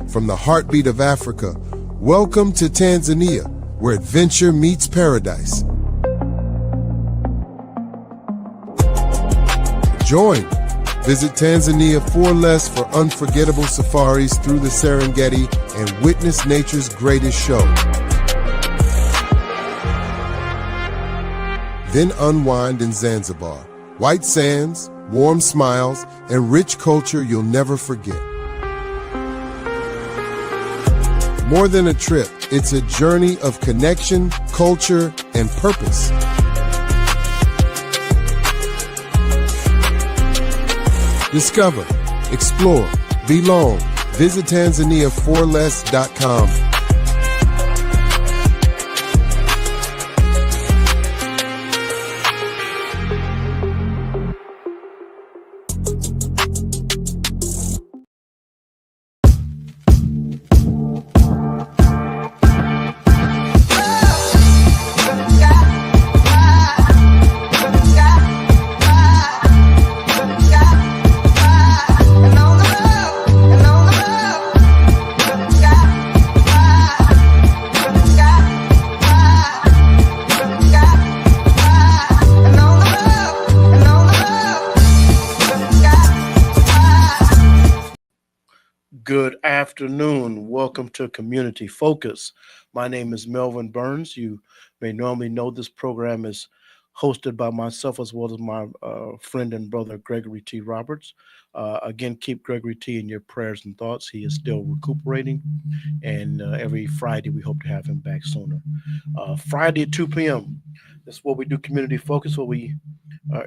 From the heartbeat of Africa, welcome to Tanzania, where adventure meets paradise. Join. Visit Tanzania for less for unforgettable safaris through the Serengeti and witness nature's greatest show. Then unwind in Zanzibar. White sands, warm smiles, and rich culture you'll never forget. More than a trip, it's a journey of connection, culture, and purpose. Discover, explore, belong. Visit TanzaniaForLess.com. Good afternoon. Welcome to Community Focus. My name is Mevin Burns. You may normally know this program is hosted by myself as well as my friend and brother, Gregory T. Roberts. Again, keep Gregory T. in your prayers and thoughts. He is still recuperating, and every Friday we hope to have him back sooner. Friday at 2 p.m. That's what we do, Community Focus, where we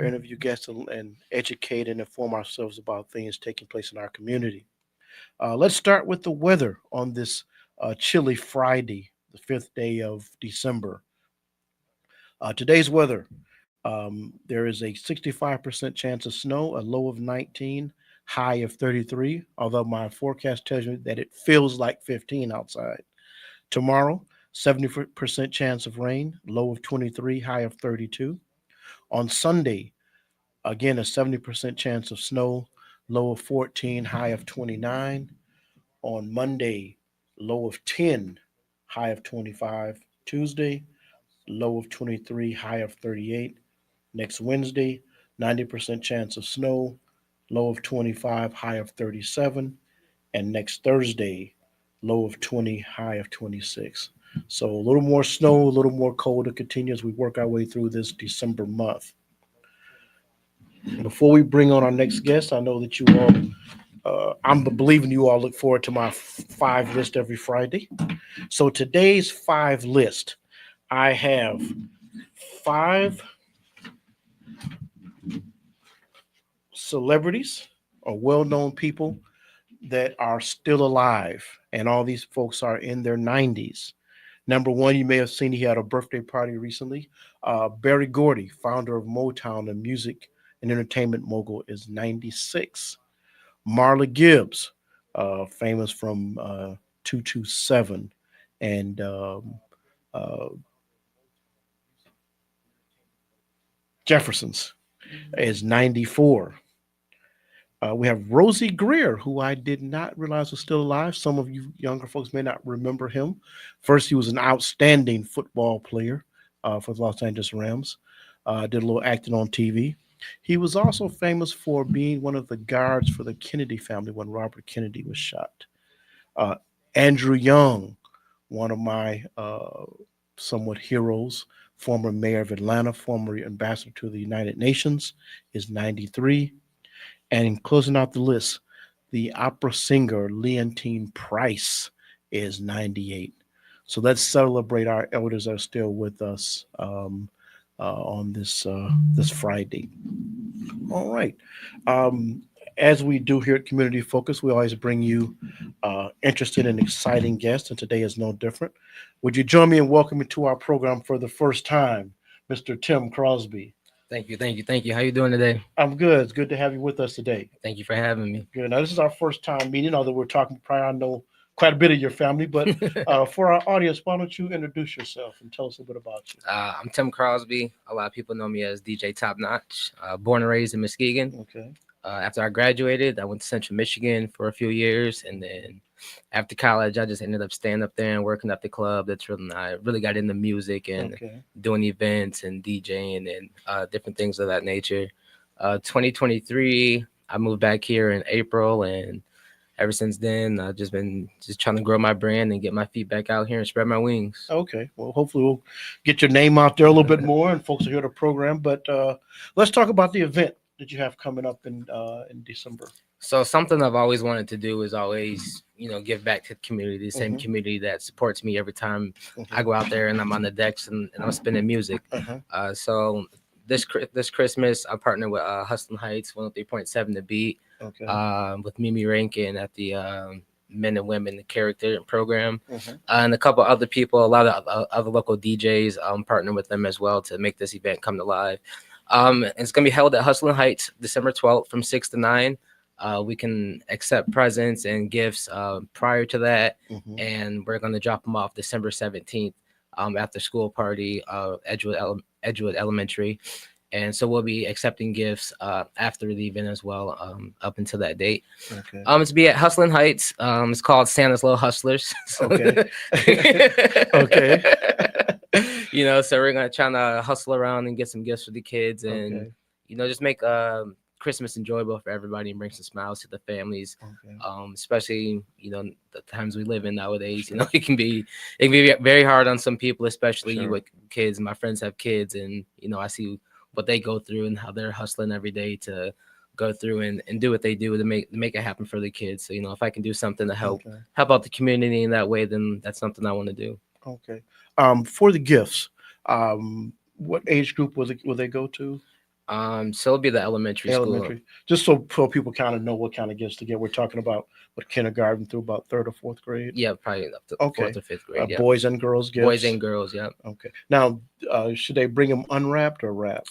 interview guests and educate and inform ourselves about things taking place in our community. Let's start with the weather on this chilly Friday, the 5th day of December. Today's weather, there is a 65% chance of snow, a low of 19, high of 33, although my forecast tells me that it feels like 15 outside. Tomorrow, 70% chance of rain, low of 23, high of 32. On Sunday, again, a 70% chance of snow, low of 14, high of 29. On Monday, low of 10, high of 25. Tuesday, low of 23, high of 38. Next Wednesday, 90% chance of snow, low of 25, high of 37. And next Thursday, low of 20, high of 26. So a little more snow, a little more cold to continue as we work our way through this December month. Before we bring on our next guest, I know that you all, I'm believing you all look forward to my 5 list every Friday. So today's 5 list, I have 5 celebrities or well-known people that are still alive, and all these folks are in their 90s. Number 1, you may have seen he had a birthday party recently. Berry Gordy, founder of Motown and music and entertainment mogul, is 96. Marla Gibbs, famous from 227 and Jeffersons, is 94. We have Rosie Greer, who I did not realize was still alive. Some of you younger folks may not remember him. First, he was an outstanding football player for the Los Angeles Rams. Did a little acting on TV. He was also famous for being one of the guards for the Kennedy family when Robert Kennedy was shot. Andrew Young, one of my somewhat heroes, former mayor of Atlanta, former ambassador to the United Nations, is 93. And in closing out the list, the opera singer Leontine Price is 98. So let's celebrate our elders that are still with us on this Friday. All right. As we do here at Community Focus, we always bring you interesting and exciting guests, and today is no different. Would you join me in welcoming to our program for the first time, Mr. Tim Crosby? Thank you. How you doing today? I'm good. It's good to have you with us today. Thank you for having me. Good. Now, this is our first time meeting, although we're talking prior. I know quite a bit of your family, but for our audience, why don't you introduce yourself and tell us a bit about you? I'm Tim Crosby. A lot of people know me as DJ Top Notch. Born and raised in Muskegon. Okay. After I graduated, I went to Central Michigan for a few years, and then after college, I just ended up staying up there and working at the club. I really got into music and Okay. doing events and DJing and different things of that nature. 2023, I moved back here in April, and ever since then, I've just been trying to grow my brand and get my feet back out here and spread my wings. Okay. Well, hopefully we'll get your name out there a little bit more, and folks will hear the program. But let's talk about the event that you have coming up in December. So something I've always wanted to do is always, give back to the community, the same Mhm. community that supports me every time I Mhm. go out there and I'm on the decks and I'm spinning music. So this Christmas, I'm partnering with Hustlin' Heights 103.7 The Beat, Okay. with Mimi Rankin at the Men and Women Character Program, Mhm. and a couple other people, a lot of other local DJs. I'm partnering with them as well to make this event come to life. It's going to be held at Hustlin' Heights December 12th from 6 to 9. We can accept presents and gifts prior to that, Mhm. and we're going to drop them off December 17th after school party, Edgewood Elementary. And so we'll be accepting gifts after the event as well, up until that date. Okay. It's be at Hustlin' Heights. It's called Santa's Little Hustlers. Okay. Okay. So we're gonna try to hustle around and get some gifts for the kids, and Okay. just make Christmas enjoyable for everybody and bring some smiles to the families. Okay. Especially the times we live in nowadays. It can be very hard on some people, especially you Sure. with kids. My friends have kids, and I see what they go through and how they're hustling every day to go through and do what they do to make it happen for the kids. So if I can do something to help Okay. out the community in that way, then that's something I want to do. Okay. For the gifts, what age group will they go to? So it'll be the elementary school. Elementary. Just so people kind of know what kind of gifts to get. We're talking about what kindergarten through about third or fourth grade. Yeah, probably up to Okay. fourth or fifth grade. Yeah, Boys and girls gifts. boys and girls. Yeah. Okay. Now, should they bring them unwrapped or wrapped?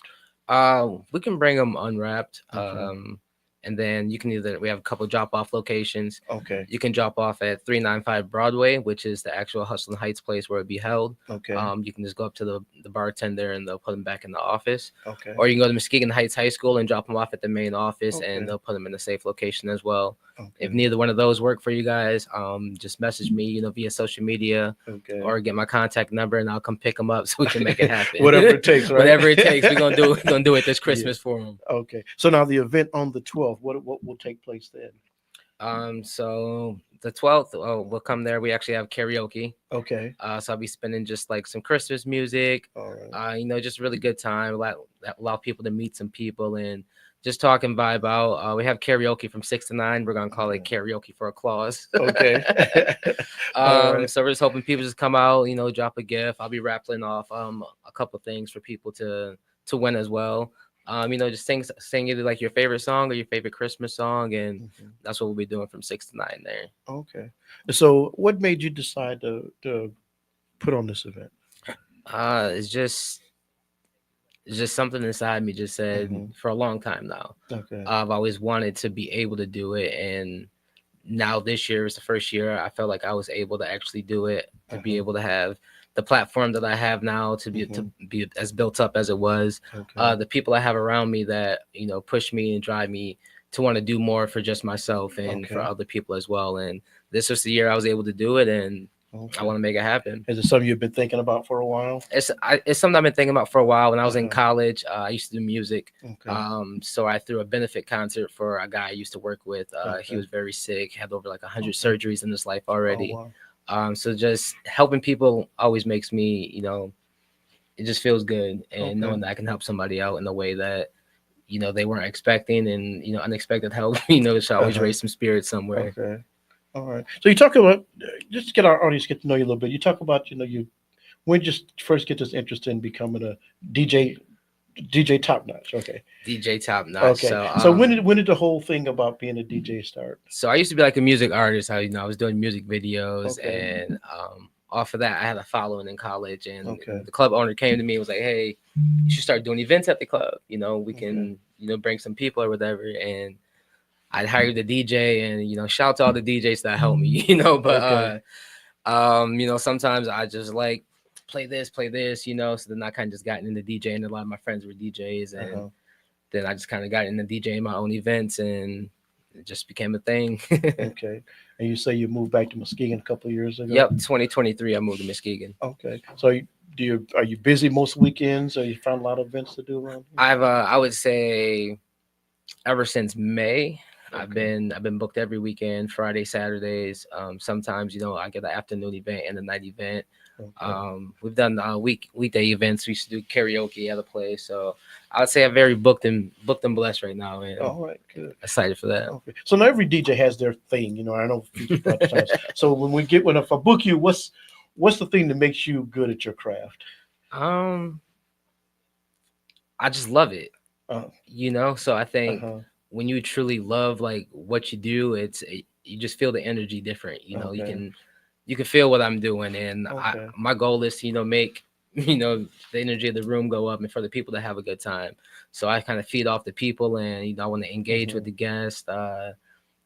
We can bring them unwrapped. Okay. And then we have a couple drop off locations. Okay. You can drop off at 395 Broadway, which is the actual Hustlin' Heights place where it be held. Okay. You can just go up to the bartender and they'll put them back in the office. Okay. Or you can go to Muskegon Heights High School and drop them off at the main office, Okay. and they'll put them in a safe location as well. Okay. If neither one of those work for you guys, just message me, via social media, Okay. or get my contact number, and I'll come pick them up so we can make it happen. Whatever it takes, right? Whatever it takes, we're gonna do it this Christmas for them. Okay. So now the event on the 12th, what will take place then? So the 12th, we'll come there. We actually have karaoke. Okay. So I'll be spinning just like some Christmas music. All right. Just really good time. Allow people to meet some people and just talk and vibe out. We have karaoke from 6 to 9. We're gonna call it karaoke for a clause. Okay. All right. So we're just hoping people just come out, drop a gift. I'll be raffling off a couple things for people to win as well. Just sing either like your favorite song or your favorite Christmas song, and that's what we'll be doing from 6 to 9 there. Okay. So what made you decide to put on this event? It's just something inside me just said for a long time now. Okay. I've always wanted to be able to do it, and now this year is the first year I felt like I was able to actually do it, to be able to have the platform that I have now, to be as built up as it was. Okay. The people I have around me that push me and drive me to want to do more for just myself and for other people as well. And this was the year I was able to do it, and I want to make it happen. Is it something you've been thinking about for a while? It's something I've been thinking about for a while. When I was in college, I used to do music. Okay. So I threw a benefit concert for a guy I used to work with. He was very sick, had over like 100 surgeries in his life already. Oh, wow. So just helping people always makes me, it just feels good. And knowing that I can help somebody out in a way that, they weren't expecting, and, unexpected help, it should always raise some spirits somewhere. Okay. All right. So you talk about, just to get our audience get to know you a little bit. You talk about, when you just first get this interest in becoming a DJ top notch. Okay. DJ top notch. Okay. So when did the whole thing about being a DJ start? So I used to be like a music artist. I was doing music videos, and off of that, I had a following in college, and the club owner came to me and was like, "Hey, you should start doing events at the club. We can, bring some people or whatever." And I hired the DJ, and shout out to all the DJs that helped me, but sometimes I just like play this, so then I kind of just got into DJing. A lot of my friends were DJs, and then I just kind of got into DJing my own events, and it just became a thing. Okay. And you say you moved back to Muskegon a couple of years ago? Yep, 2023, I moved to Muskegon. Okay. So are you busy most weekends, or you found a lot of events to do around here? I would say ever since May, Okay. I've been booked every weekend, Friday, Saturdays. Sometimes, I get the afternoon event and the night event. Okay. We've done weekday events. We used to do karaoke at a place. So I would say I'm very booked and blessed right now, and All right, good. excited for that. Okay. So now every DJ has their thing, I know Future brought this up. So if I book you, what's the thing that makes you good at your craft? I just love it. Uh, So I think uh-huh. when you truly love like what you do, you just feel the energy different. Okay. You can feel what I'm doing, and Okay. my goal is to make the energy of the room go up, and for the people to have a good time. So I kind of feed off the people, and I want to engage with the guests. And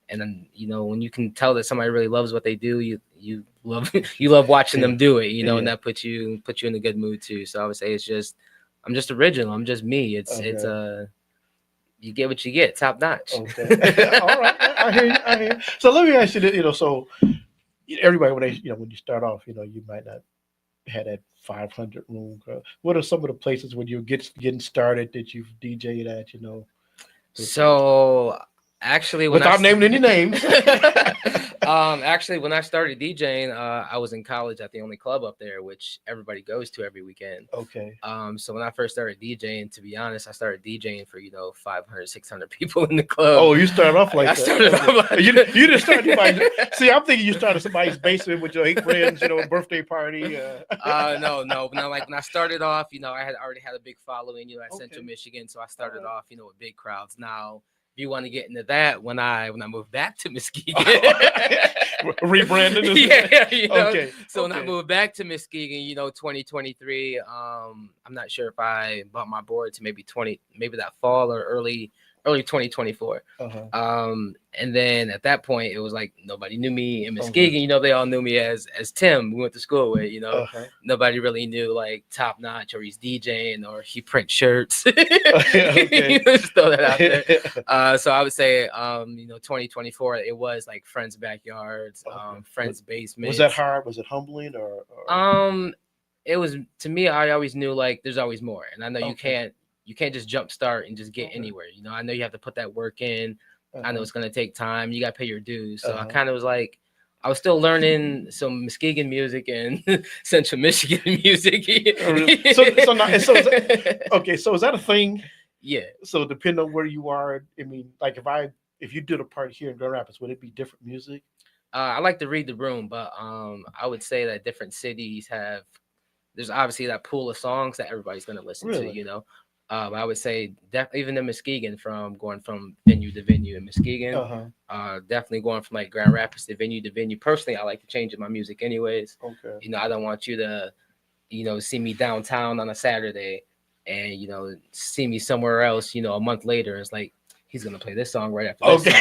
then when you can tell that somebody really loves what they do, you love you love watching them do it. And that puts you in a good mood too. So I would say I'm just original. I'm just me. It's you get what you get, top notch. Okay. All right. I hear you. So let me ask you this, so everybody, when you start off, you might not have that 500 room crowd. What are some of the places when you're getting started that you've DJ'd at, So actually, without naming any names. Actually, when I started DJing, I was in college at the only club up there, which everybody goes to every weekend. Okay. So when I first started DJing, to be honest, I started DJing for 500, 600 people in the club. Oh, you started off like I that. started off like you didn't start somebody. See, I'm thinking you started somebody's basement with your 8 friends, birthday party. No. Like when I started off, I had already had a big following, at Central Michigan, so I started off, with big crowds. Now, if you want to get into that, when I moved back to Muskegon, rebranded. Yeah. Okay. So when I moved back to Muskegon, 2023, I'm not sure if I bought my board to maybe that fall or early 2024. And then at that point, it was like nobody knew me in Muskegon. They all knew me as Tim. We went to school with. Nobody really knew like Top Notch, or he's DJing, or he prints shirts. Just throw that out there. So I would say, 2024, it was like friends' backyards, friends' basements. Was that hard? Was it humbling or? It was, to me. I always knew like there's always more, and I know you can't just jump start and just get anywhere. I know you have to put that work in. I know it's going to take time. You got to pay your dues. So I kind of was like, I was still learning some Muskegon music and Central Michigan music. So is that a thing? Yeah. So depending on where you are, I mean, like if you did a party here in Grand Rapids, would it be different music? I like to read the room, but I would say that different cities there's obviously that pool of songs that everybody's going to listen to, I would say even in Muskegon, going from venue to venue in Muskegon, definitely going from like Grand Rapids to venue. Personally, I like to change my music anyways. Okay. I don't want you to, see me downtown on a Saturday and, see me somewhere else, a month later. It's like, he's going to play this song right after this song.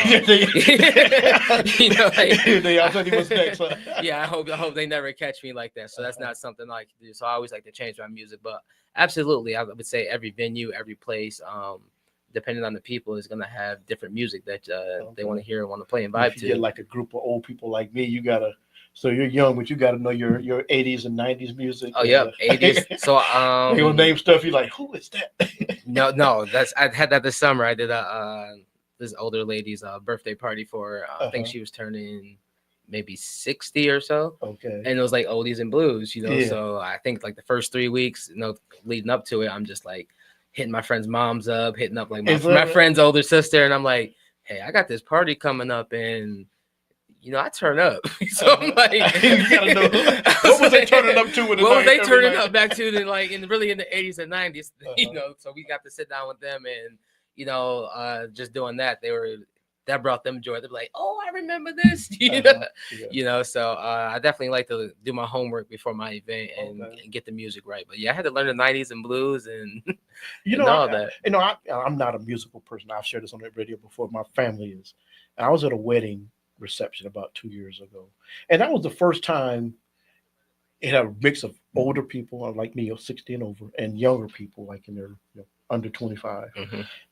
They all said he was next. Yeah, I hope they never catch me like that. So that's not something I like to do. So I always like to change my music, but absolutely, I would say every venue, every place, depending on the people, is gonna have different music that they want to hear and want to play and vibe if you to. Get like a group of old people like me, so you're young, but you gotta know your 80s and 90s music. Oh yeah, 80s. So they will name stuff. You're like, who is that? No, I had that this summer. I did this older lady's birthday party for I think she was turning maybe 60 or so. Okay. And it was like oldies and blues, So I think like the first 3 weeks, leading up to it, I'm just like hitting my friend's moms up, hitting up like my friend's older sister, and I'm like, hey, I got this party coming up, and I turn up. So I'm like, you gotta know what was they turning up to? What was they turning up back to? Then like in the 80s and 90s, So we got to sit down with them, and just doing that, that brought them joy. They're like, oh, I remember this, So I definitely like to do my homework before my event and get the music right. But yeah, I had to learn the 90s and blues and all that. I'm not a musical person. I've shared this on the radio before. My family is. And I was at a wedding reception about 2 years ago, and that was the first time it had a mix of older people like me, 60 and over, and younger people like in their under 25.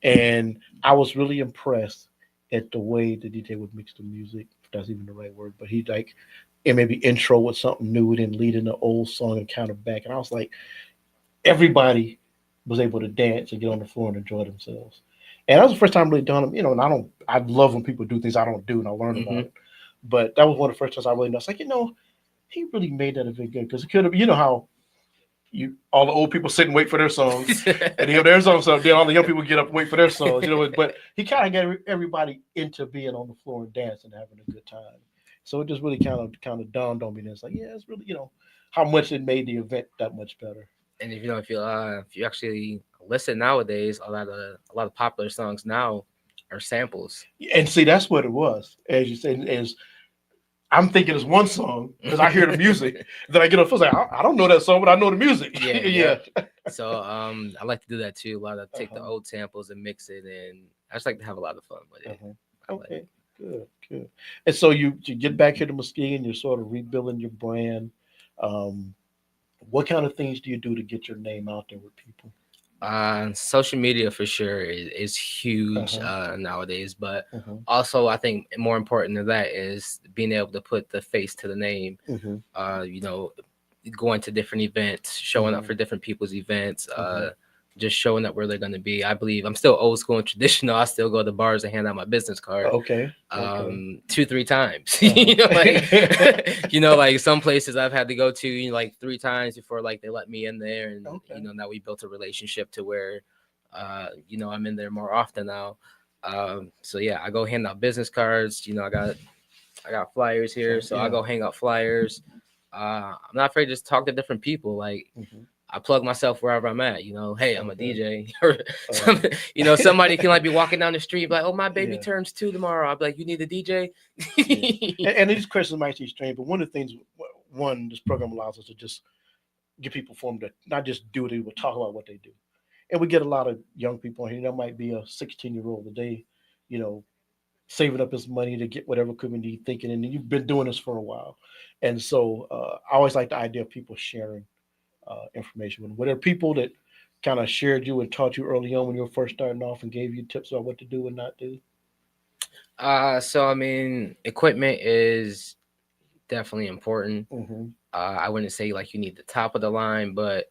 And I was really impressed at the way the DJ would mix the music, if that's even the right word, but he like, and maybe intro with something new and then lead in the old song and kind of back. And I was like, everybody was able to dance and get on the floor and enjoy themselves. And that was the first time I really done them, you know, and I love when people do things I don't do and I learn about it. But that was one of the first times I really noticed, like, you know, he really made that a bit good because it could have, you know, how all the old people sit and wait for their songs and they have their songs, so then all the young people get up and wait for their songs, you know, but he kind of got everybody into being on the floor and dancing and having a good time. So it just really kind of dawned on me. And it's like, yeah, it's really, you know, how much it made the event that much better. And if you actually listen nowadays, a lot of popular songs now are samples. And see, that's what it was. As you said, is I'm thinking it's one song because I hear the music. Then I get up, I was like, I don't know that song, but I know the music. Yeah. So I like to do that too. A lot of take the old samples and mix it, and I just like to have a lot of fun with it. Okay, good. And so you get back here to Muskegon, you're sort of rebuilding your brand. What kind of things do you do to get your name out there with people? Social media for sure is huge nowadays, but also I think more important than that is being able to put the face to the name. You know, going to different events, showing up for different people's events, just showing up where they're going to be. I believe I'm still old school and traditional. I still go to bars and hand out my business card. 2-3 times. You know, like some places I've had to go to, you know, like 3 times before like they let me in there, and you know, now we built a relationship to where you know, I'm in there more often now. So yeah, I go hand out business cards. You know, I got flyers here, so I go hang out flyers. I'm not afraid to just talk to different people. Like I plug myself wherever I'm at, you know, hey, I'm a DJ. Or you know, somebody can like be walking down the street, like, oh, my baby turns 2 tomorrow. I'll be like, you need a DJ? And these questions might seem strange, but one of the things, this program allows us to just get people formed to not just do it, but talk about what they do. And we get a lot of young people here. There might be a 16-year-old today, you know, saving up his money to get whatever equipment he's thinking, and you've been doing this for a while. And so I always like the idea of people sharing information. Were there people that kind of shared you and taught you early on when you were first starting off and gave you tips on what to do and not do? So I mean, equipment is definitely important. I wouldn't say like you need the top of the line, but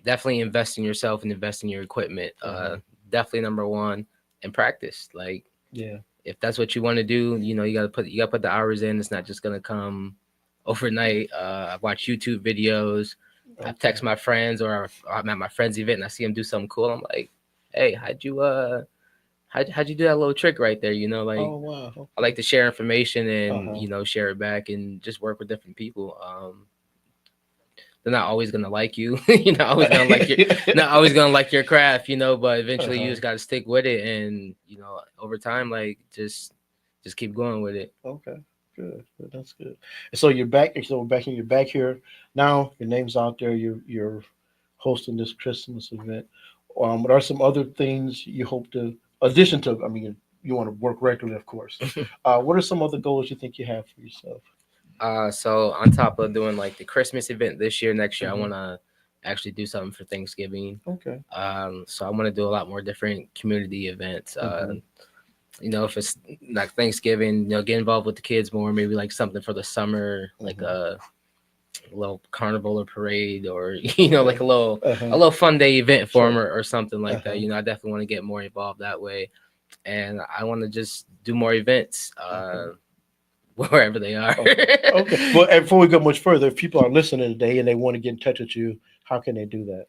definitely invest in yourself and invest in your equipment. Definitely number one, and practice. Like, if that's what you want to do, you know, you gotta put the hours in. It's not just gonna come overnight. I watch YouTube videos. I text my friends, or I'm at my friend's event and I see him do something cool. I'm like, hey, how'd you do that little trick right there? You know, like, I like to share information and, you know, share it back and just work with different people. They're not always going to like you. You're not always going to like your craft, you know, but eventually you just got to stick with it. And, you know, over time, like, just keep going with it. Okay. Good. That's good. And so you're back. So you're back here now. Your name's out there. You're hosting this Christmas event. What are some other things you hope to, addition to? I mean, you want to work regularly, of course. What are some other goals you think you have for yourself? So on top of doing like the Christmas event this year, next year I want to actually do something for Thanksgiving. Okay. So I want to do a lot more different community events. You know, if it's like Thanksgiving, you know, get involved with the kids more, maybe like something for the summer, like a little carnival or parade, or, you know, like a little fun day event for them or something like that. You know, I definitely want to get more involved that way. And I want to just do more events wherever they are. Okay. Well, and before we go much further, if people are listening today and they want to get in touch with you, how can they do that?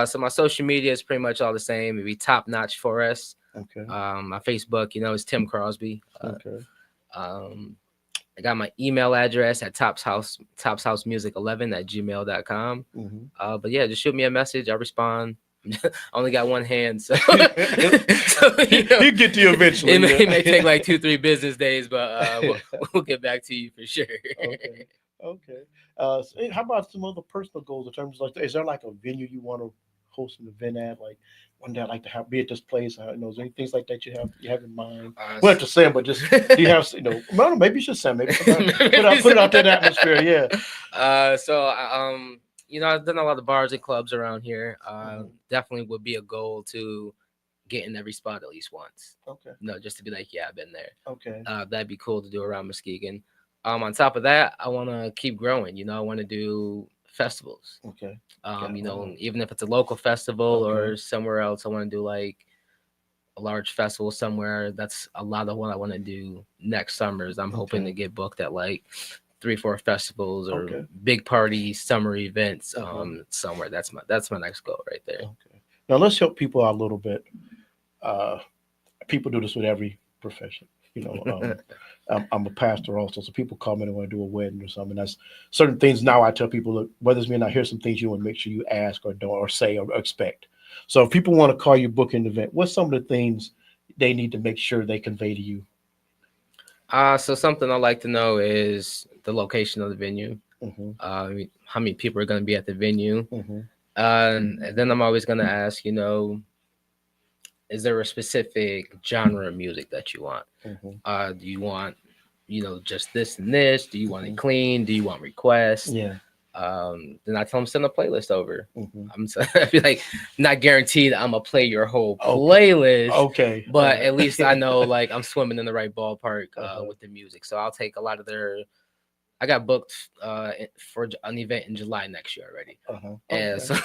So my social media is pretty much all the same. It'd be Top Notch for us. Okay. My Facebook, you know, is Tim Crosby. Okay. I got my email address at topshousemusic11@gmail.com. But yeah, just shoot me a message. I'll respond. I only got one hand, so, you know, he'll get to you eventually. It may take like 2-3 business days, but we'll get back to you for sure. Okay. So how about some other personal goals in terms of, like, is there like a venue you want to host an event at? Like, one day I'd like to be at this place. You know, is there any things like that you have in mind? We have to say them, but just do you have, you know? Well, maybe you should say maybe put it out there in the atmosphere. Yeah. So I've done a lot of bars and clubs around here. Definitely would be a goal to get in every spot at least once. Okay. Just to be like, yeah, I've been there. Okay. That'd be cool to do around Muskegon. On top of that, I want to keep growing. I want to do festivals. Okay. Even if it's a local festival or somewhere else, I want to do like a large festival somewhere. That's a lot of what I want to do next summer. I'm hoping to get booked at like 3-4 festivals or big parties, summer events somewhere. That's my next goal right there. Okay. Now let's help people out a little bit. People do this with every profession. I'm a pastor also, so people call me and want to do a wedding or something. That's certain things now I tell people, look, brothers, men, now here's some things you want to make sure you ask or don't or say or expect. So if people want to call you book an event, what's some of the things they need to make sure they convey to you? So something I like to know is the location of the venue. How many people are going to be at the venue? And then I'm always going to ask, is there a specific genre of music that you want? Do you want, just this and this? Do you want it clean? Do you want requests? Yeah. Then I tell them send a playlist over. I feel like not guaranteed I'm gonna play your whole playlist. Okay. But at least I know like I'm swimming in the right ballpark with the music. So I'll take a lot of their. I got booked for an event in July next year already. And so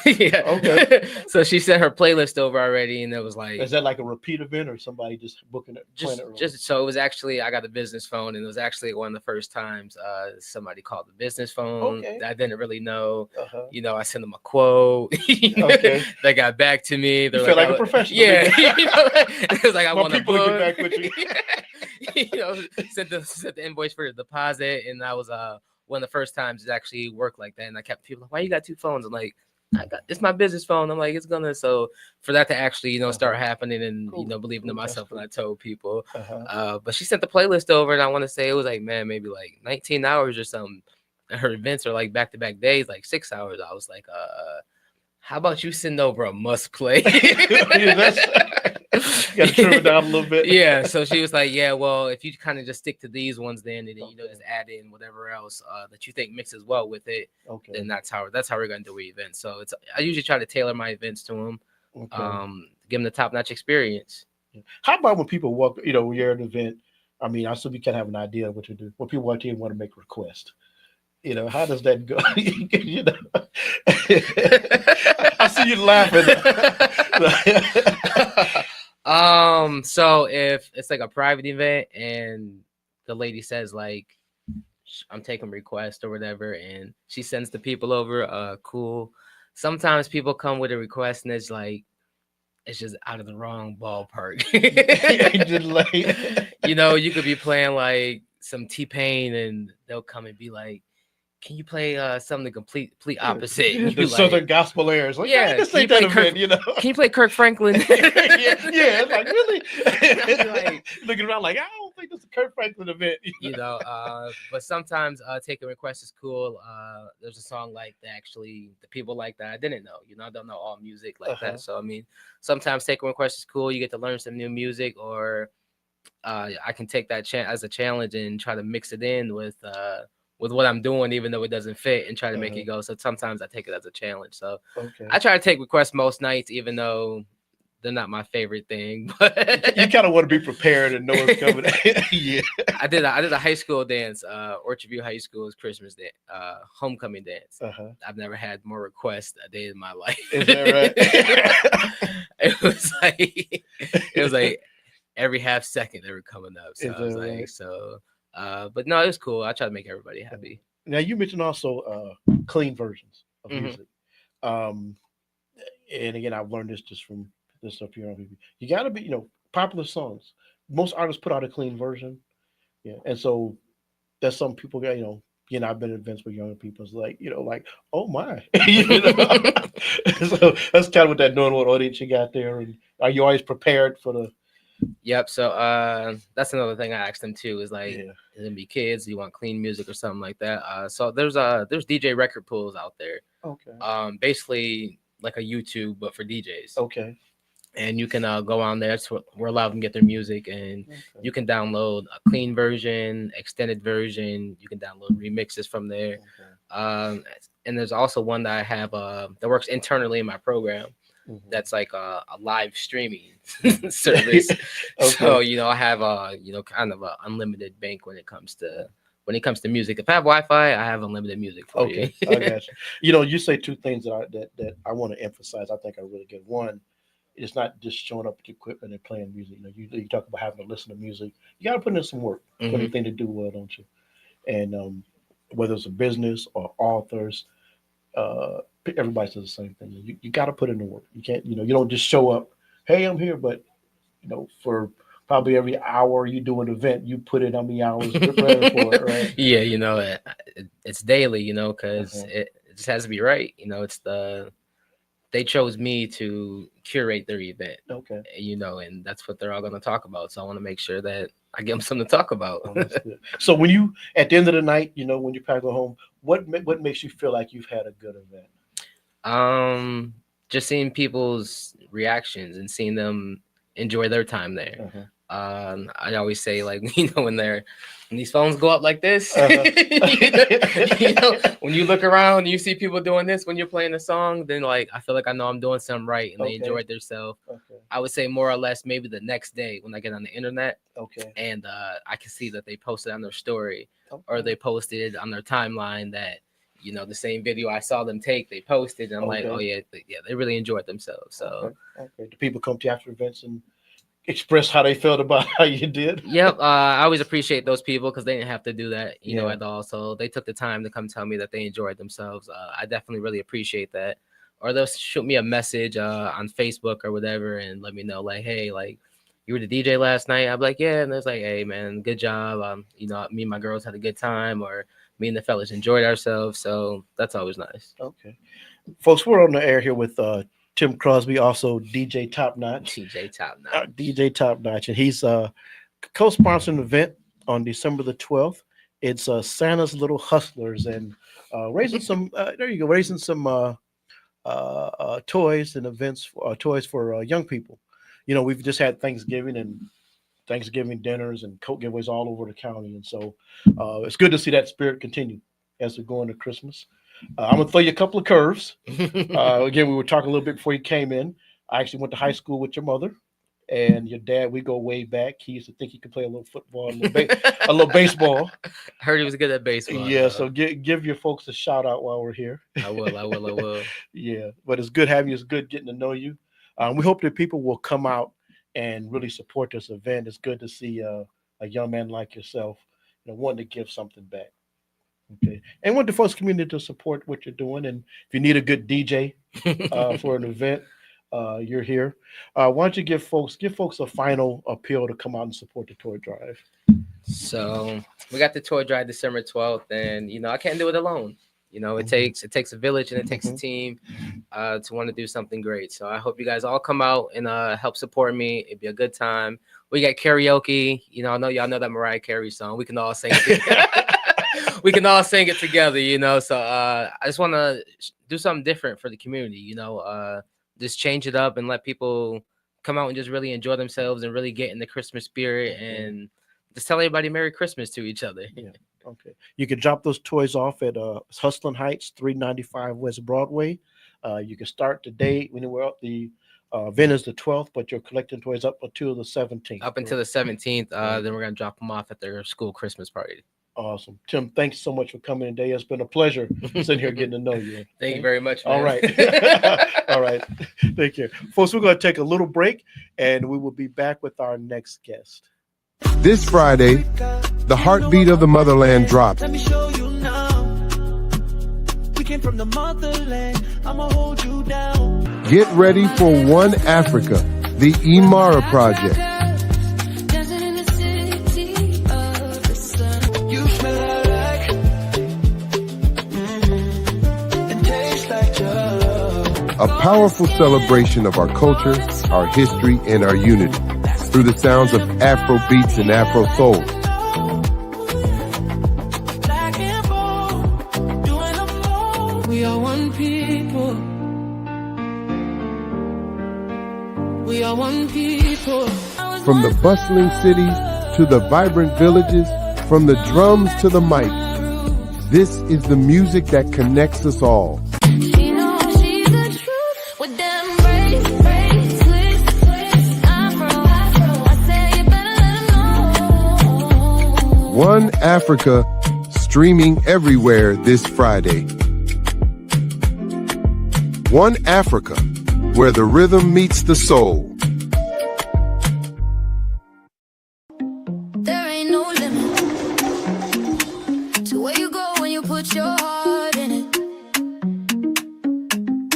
so she sent her playlist over already, and it was like, is that like a repeat event or somebody just booking it? Just so it was actually, I got a business phone, and it was actually one of the first times somebody called the business phone that I didn't really know. I sent them a quote. They got back to me. They feel like a professional. Yeah, it was like I want to book. Back with you. Sent the invoice for the deposit, and that was one of the first times it actually worked like that. And I kept people like, "Why you got 2 phones?" I'm like, it's my business phone. I'm like, it's gonna. So for that to actually start happening and believing in myself, and I told people. But she sent the playlist over, and I want to say it was like, man, maybe like 19 hours or something. And her events are like back-to-back days, like 6 hours. I was like, how about you send over a must play? Got to trim it down a little bit. Yeah. So she was like, yeah, well, if you kind of just stick to these ones, then and then just add in whatever else that you think mixes well with it. Then that's how we're gonna do an event. So I usually try to tailor my events to them, give them the top-notch experience. How about when people walk? When you're at an event. I mean, I still kind of have an idea of what you do. When people walk in and want to make a request. How does that go? I see you laughing. So if it's like a private event and the lady says like, I'm taking requests or whatever, and she sends the people over, cool. Sometimes people come with a request and it's like, it's just out of the wrong ballpark. You could be playing like some T-Pain and they'll come and be like, can you play something complete opposite? The Southern gospel airs. Like, this ain't that event, Can you play Kirk Franklin? It's like, really? Like, looking around like, I don't think this is a Kirk Franklin event. But sometimes taking requests is cool. There's a song like that, actually, the people like that I didn't know. I don't know all music like that. So, I mean, sometimes taking requests is cool. You get to learn some new music, or I can take that as a challenge and try to mix it in with what I'm doing, even though it doesn't fit, and try to make it go. So sometimes I take it as a challenge. So I try to take requests most nights, even though they're not my favorite thing. But you kind of want to be prepared and know what's coming. Yeah. I did a high school dance, Orchard View High School's Christmas dance, homecoming dance. I've never had more requests a day in my life. Is that right? It was like every half second they were coming up. So I was like, right? But no, it was cool. I try to make everybody happy. Now you mentioned also clean versions of music. And again, I've learned this just from this stuff here on TV. You got to be, popular songs. Most artists put out a clean version. Yeah. And so there's some people got, I've been at events with younger people. It's like, like, oh my. So that's kind of what that knowing what audience you got there. And are you always prepared for the Yep. So that's another thing I asked them too, is like, is it gonna be kids? Do you want clean music or something like that? So there's DJ record pools out there. Okay. Basically like a YouTube, but for DJs. Okay. And you can go on there. That's what we're allowed to get their music, and you can download a clean version, extended version. You can download remixes from there. and there's also one that I have that works internally in my program. That's like a live streaming service. Okay. So, I have kind of a unlimited bank when it comes to music. If I have Wi-Fi, I have unlimited music for you. I got you. You say two things that I want to emphasize. I think are really good. One, it's not just showing up with equipment and playing music. You talk about having to listen to music. You got to put in some work for anything to do well, don't you? And whether it's a business or authors, everybody says the same thing. You got to put in the work. You can't, you don't just show up. Hey, I'm here, but for probably every hour you do an event, you put in how many hours preparing for it, right? Yeah, it's daily, because it just has to be right. They chose me to curate their event. Okay. And that's what they're all going to talk about. So I want to make sure that I give them something to talk about. Oh, that's good. So when you, at the end of the night, when you pack go home, what makes you feel like you've had a good event? Just seeing people's reactions and seeing them enjoy their time there. I always say, like, when these phones go up like this, when you look around and you see people doing this when you're playing a song, then like I feel like I know I'm doing something right and they enjoyed themselves. I would say more or less maybe the next day when I get on the internet, and I can see that they posted on their story or they posted on their timeline that the same video I saw them take, they posted, and I'm like, oh yeah, they really enjoyed themselves. So do people come to you after events and express how they felt about how you did? Yep. I always appreciate those people because they didn't have to do that, at all. So they took the time to come tell me that they enjoyed themselves. I definitely really appreciate that. Or they'll shoot me a message on Facebook or whatever and let me know, like, hey, like, you were the DJ last night? I'm like, yeah. And it's like, hey, man, good job. Me and my girls had a good time, or me and the fellas enjoyed ourselves. So that's always nice. Okay. Folks, we're on the air here with Tim Crosby, also DJ Top Notch. DJ Top Notch. And he's co-sponsoring an event on December the 12th. It's Santa's Little Hustlers, and raising some toys and events, toys for young people. We've just had Thanksgiving dinners and coat giveaways all over the county. And so it's good to see that spirit continue as we go into Christmas. I'm going to throw you a couple of curves. Again, we were talking a little bit before you came in. I actually went to high school with your mother and your dad. We go way back. He used to think he could play a little football, a little baseball. I heard he was good at baseball. Yeah, so give your folks a shout out while we're here. I will. Yeah, but it's good having you. It's good getting to know you. We hope that people will come out and really support this event. It's good to see a young man like yourself, wanting to give something back. Okay, and want the folks community to support what you're doing. And if you need a good DJ for an event, you're here. Why don't you give folks a final appeal to come out and support the toy drive? So we got the toy drive December 12th, and I can't do it alone. It takes a village and it takes a team to want to do something great. So I hope you guys all come out and help support me. It'd be a good time. We got karaoke. I know y'all know that Mariah Carey song. We can all sing it together. So I just want to do something different for the community. Just change it up and let people come out and just really enjoy themselves and really get in the Christmas spirit and just tell everybody Merry Christmas to each other. Yeah. Okay. You can drop those toys off at Hustlin' Heights, 395 West Broadway. You can start today when we're up. The event is the 12th, but you're collecting toys up until the 17th. Up until the 17th. Then we're going to drop them off at their school Christmas party. Awesome. Tim, thanks so much for coming today. It's been a pleasure sitting here getting to know you. Thank you very much, man. All right. All right. Thank you. Folks, we're going to take a little break, and we will be back with our next guest. This Friday, the heartbeat of the motherland drops. Let me show you now. We came from the motherland. I'ma hold you down. Get ready for One Africa, the Imara Project. You smell like and taste like your love. A powerful celebration of our culture, our history, and our unity through the sounds of Afro beats and Afro soul. We are one people. We are one people. From the bustling cities to the vibrant villages, from the drums to the mic, This is the music that connects us all. She knows she's the truth with them braids, twist, afro. I say you better let 'em know. One Africa, streaming everywhere this Friday. One Africa, where the rhythm meets the soul. There ain't no limit to where you go when you put your heart in it.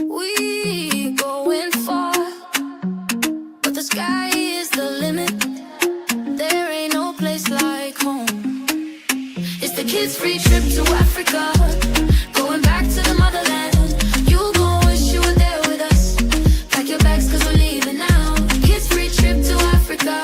We going far, but the sky is the limit. There ain't no place like home. It's the kids' free trip to Africa, going back to the motherland. You gon' wish you were there with us. Pack your bags 'cause we're leaving now. Kids' free trip to Africa.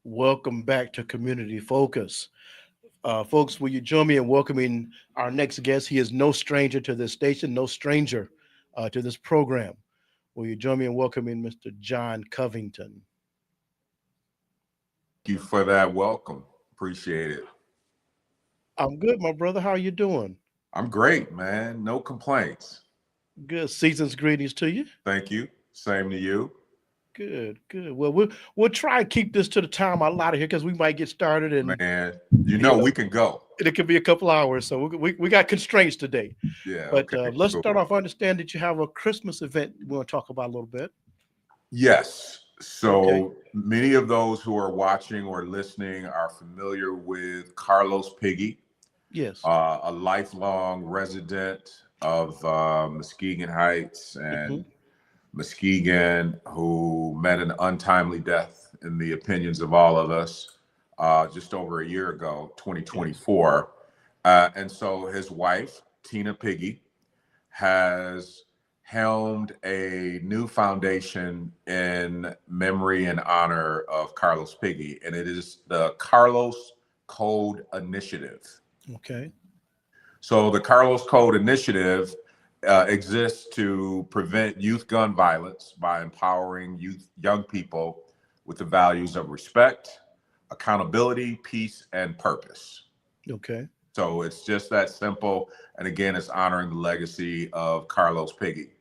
Welcome back to Community Focus. Folks, will you join me in welcoming our next guest? He is no stranger to this station, no stranger to this program. Will you join me in welcoming Mr. Jon Covington? Thank you for that welcome. Appreciate it. I'm good, my brother. How are you doing? I'm great, man. No complaints. Good. Season's greetings to you. Thank you. Same to you. Good, good. Well, we'll try and keep this to the time I'm out of here because we might get started and man, you know we can go. It could be a couple hours, so we got constraints today. Yeah. But okay, let's start off. I understand that you have a Christmas event we want to talk about a little bit. Yes. So many of those who are watching or listening are familiar with Carlos Piggy. Yes. A lifelong resident of Muskegon Heights and Muskegon, who met an untimely death in the opinions of all of us just over a year ago, 2024. And so his wife, Tina Piggy, has helmed a new foundation in memory and honor of Carlos Piggy, and it is the Carlos Code Initiative. Okay. So the Carlos Code Initiative exists to prevent youth gun violence by empowering young people with the values of respect, accountability, peace, and purpose. Okay. So it's just that simple. And again, it's honoring the legacy of Carlos Piggy.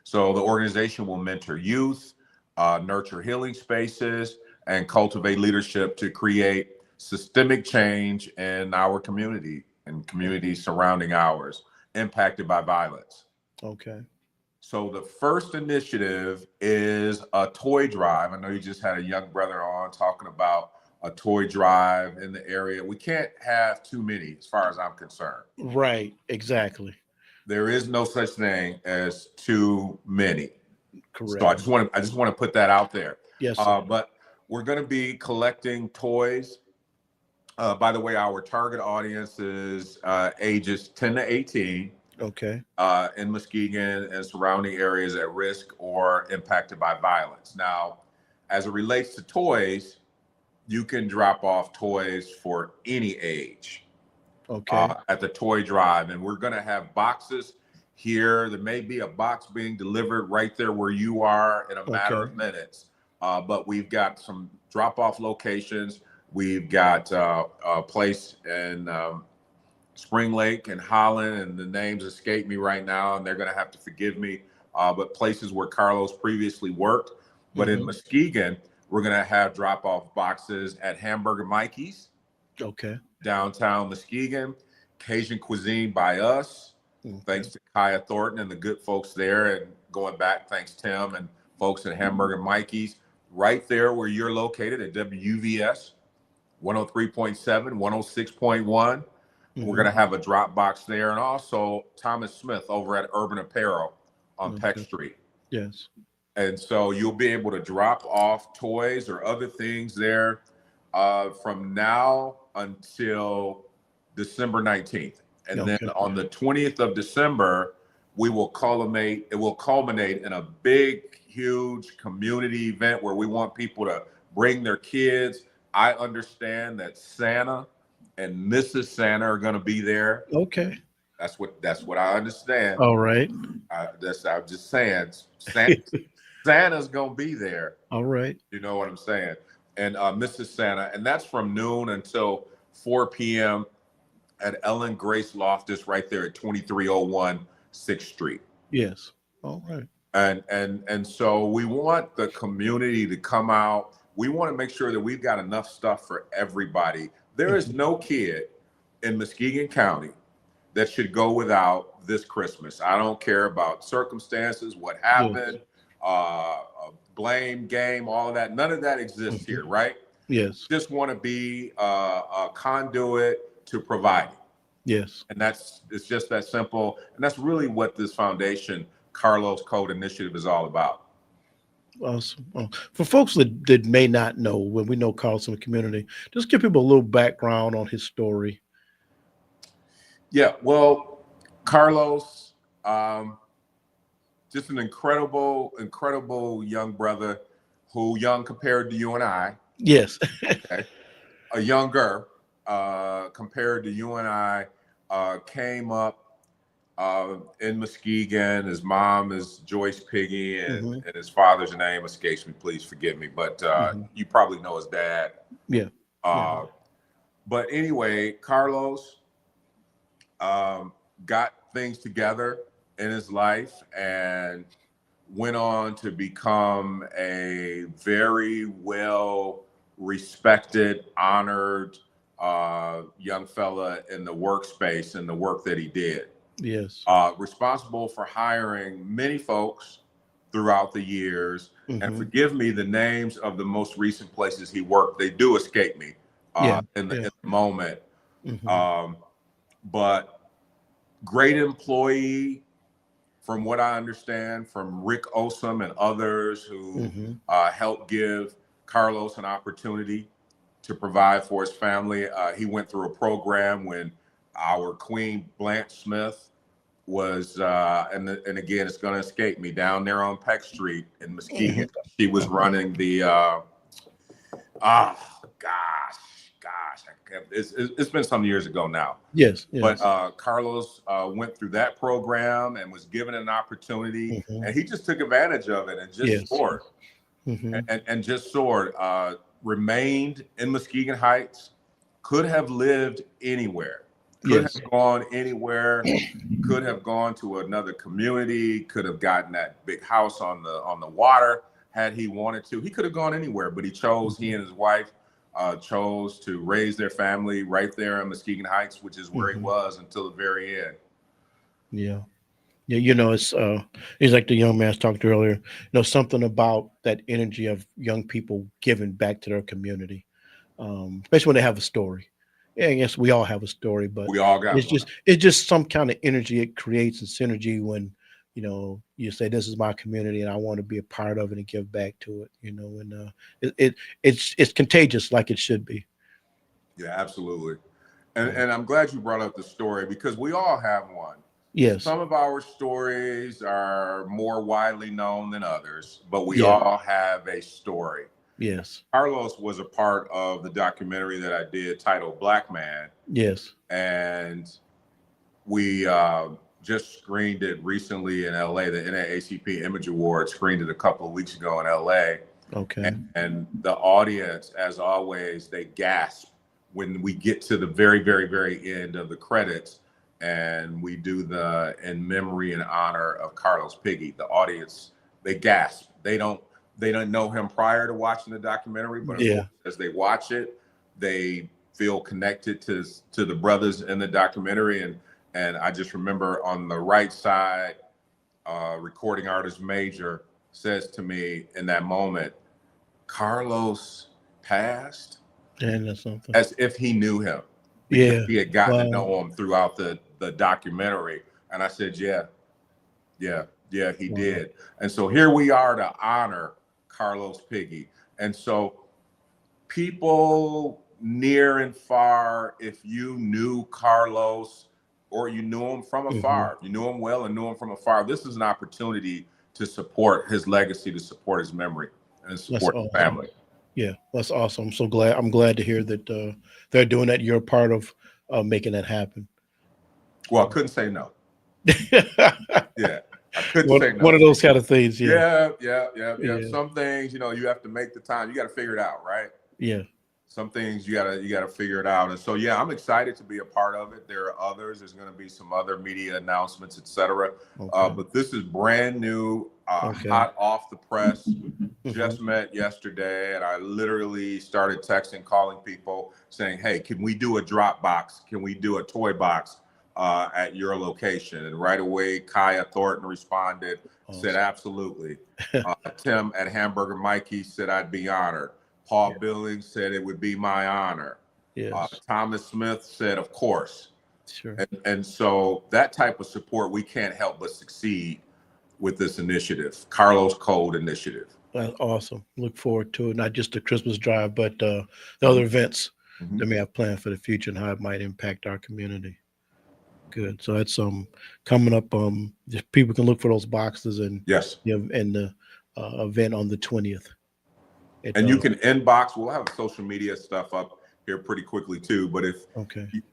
So the organization will mentor youth, nurture healing spaces, and cultivate leadership to create systemic change in our community and communities surrounding ours impacted by violence. Okay. So the first initiative is a toy drive. I know you just had a young brother on talking about a toy drive in the area. We can't have too many as far as I'm concerned. Right, exactly. There is no such thing as too many. Correct. So I just want to put that out there. Yes. Sir. But we're going to be collecting toys. By the way, our target audience is ages 10 to 18. Okay. In Muskegon and surrounding areas at risk or impacted by violence. Now, as it relates to toys, you can drop off toys for any age. Okay. At the toy drive, and we're going to have boxes here. There may be a box being delivered right there where you are in a matter of minutes. But we've got some drop-off locations We've got a place in Spring Lake and Holland, and the names escape me right now, and they're going to have to forgive me. But places where Carlos previously worked. But in Muskegon, we're going to have drop-off boxes at Hamburger Mikey's. Okay. Downtown Muskegon, Cajun Cuisine by us. Thanks to Kaya Thornton and the good folks there. And going back, thanks Tim and folks at Hamburger Mikey's. Right there where you're located at WVS 103.7, 106.1. We're going to have a drop box there. And also Thomas Smith over at Urban Apparel on Peck Street. Yes. And so you'll be able to drop off toys or other things there from now until December 19th. And then on the 20th of December, it will culminate in a big, huge community event where we want people to bring their kids. I understand that Santa and Mrs. Santa are going to be there. Okay. That's what I understand. All right. I'm just saying, Santa's going to be there. All right. You know what I'm saying? And Mrs. Santa, and that's from noon until 4 p.m. at Ellen Grace Loftus right there at 2301 6th Street. Yes. All right. And so we want the community to come out. We want to make sure that we've got enough stuff for everybody. There is no kid in Muskegon County that should go without this Christmas. I don't care about circumstances, what happened, blame game, all of that. None of that exists here, right? Yes. Just want to be a conduit to providing. Yes. And it's just that simple. And that's really what this Foundation Carlos Code Initiative is all about. Awesome. For folks that may not know, when we know Carlos in the community, just give people a little background on his story. Yeah, well, Carlos, just an incredible young brother young compared to you and I. Yes. Okay. A younger compared to you and I, came up in Muskegon. His mom is Joyce Piggy, and his father's name escapes me. Please forgive me, but you probably know his dad. Yeah. But anyway, Carlos got things together in his life and went on to become a very well respected, honored young fella in the workspace and the work that he did. Yes. Responsible for hiring many folks throughout the years. And forgive me, the names of the most recent places he worked, they do escape me in the moment. But great employee, from what I understand, from Rick Osum and others who helped give Carlos an opportunity to provide for his family. He went through a program when our Queen Blanche Smith was, and again, it's going to escape me, down there on Peck Street in Muskegon. She was running the, it's been some years ago now. Yes. But Carlos went through that program and was given an opportunity, and he just took advantage of it and just soared. And just soared. Remained in Muskegon Heights, could have lived anywhere, could have gone anywhere, could have gone to another community, could have gotten that big house on the water had he wanted to. He could have gone anywhere, but he chose, he and his wife chose to raise their family right there in Muskegon Heights, which is where he was until the very end. Yeah. Yeah, you know, it's like the young man I was talking to earlier, you know, something about that energy of young people giving back to their community, especially when they have a story. Yeah, I guess we all have a story, but we all got it's just some kind of energy it creates, a synergy when, you know, you say, this is my community and I want to be a part of it and give back to it, you know, and it's contagious like it should be. Yeah, absolutely. And I'm glad you brought up the story, because we all have one. Yes. Some of our stories are more widely known than others, but we all have a story. Yes. Carlos was a part of the documentary that I did titled Black Man. Yes. And we just screened it recently in LA. The NAACP Image Awards screened it a couple of weeks ago in LA. Okay. And the audience, as always, they gasp when we get to the very, very, very end of the credits and we do the in memory and honor of Carlos Piggy. The audience, they gasp. They don't know him prior to watching the documentary, but as they watch it, they feel connected to the brothers in the documentary. And I just remember on the right side, recording artist Major says to me in that moment, Carlos passed, and that's something. as if he knew him, because he had gotten to know him throughout the documentary. And I said, yeah, he did. And so here we are to honor Carlos Piggy. And so people near and far, if you knew Carlos or you knew him from afar, you knew him well and knew him from afar, this is an opportunity to support his legacy, to support his memory, and support his family. Yeah, that's awesome. I'm so glad. I'm glad to hear that they're doing that. You're a part of making that happen. Well, I couldn't say no. Yeah, I couldn't say no. One of those kind of things. Yeah. Some things, you have to make the time. You got to figure it out, right? Yeah. Some things you gotta figure it out. And so, yeah, I'm excited to be a part of it. There are others. There's going to be some other media announcements, etc. But this is brand new, hot off the press. Just met yesterday, and I literally started texting, calling people, saying, "Hey, can we do a drop box? Can we do a toy box at your location?" And right away, Kaya Thornton responded, said, "Absolutely." Tim at Hamburger Mikey said, "I'd be honored." Paul Billings said it would be my honor. Yes. Thomas Smith said, "Of course." Sure. And so that type of support, we can't help but succeed with this initiative, Carlos Code Initiative. That's awesome. Look forward to it. Not just the Christmas drive, but the other events that may have planned for the future and how it might impact our community. Good. So that's coming up. People can look for those boxes and and the event on the 20th. And you can inbox. We'll have social media stuff up here pretty quickly too. But if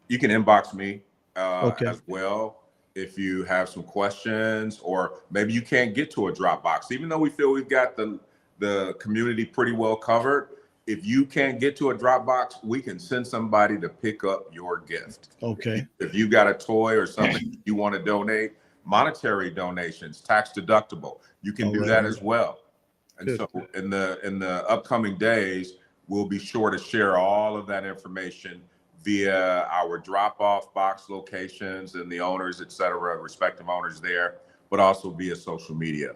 you can inbox me as well if you have some questions, or maybe you can't get to a Dropbox, even though we feel we've got the community pretty well covered. If you can't get to a Dropbox, we can send somebody to pick up your gift. Okay. If you got a toy or something you want to donate, monetary donations, tax deductible, you can do that as well. And so in the upcoming days, we'll be sure to share all of that information via our drop-off box locations and the owners, et cetera, respective owners there, but also via social media.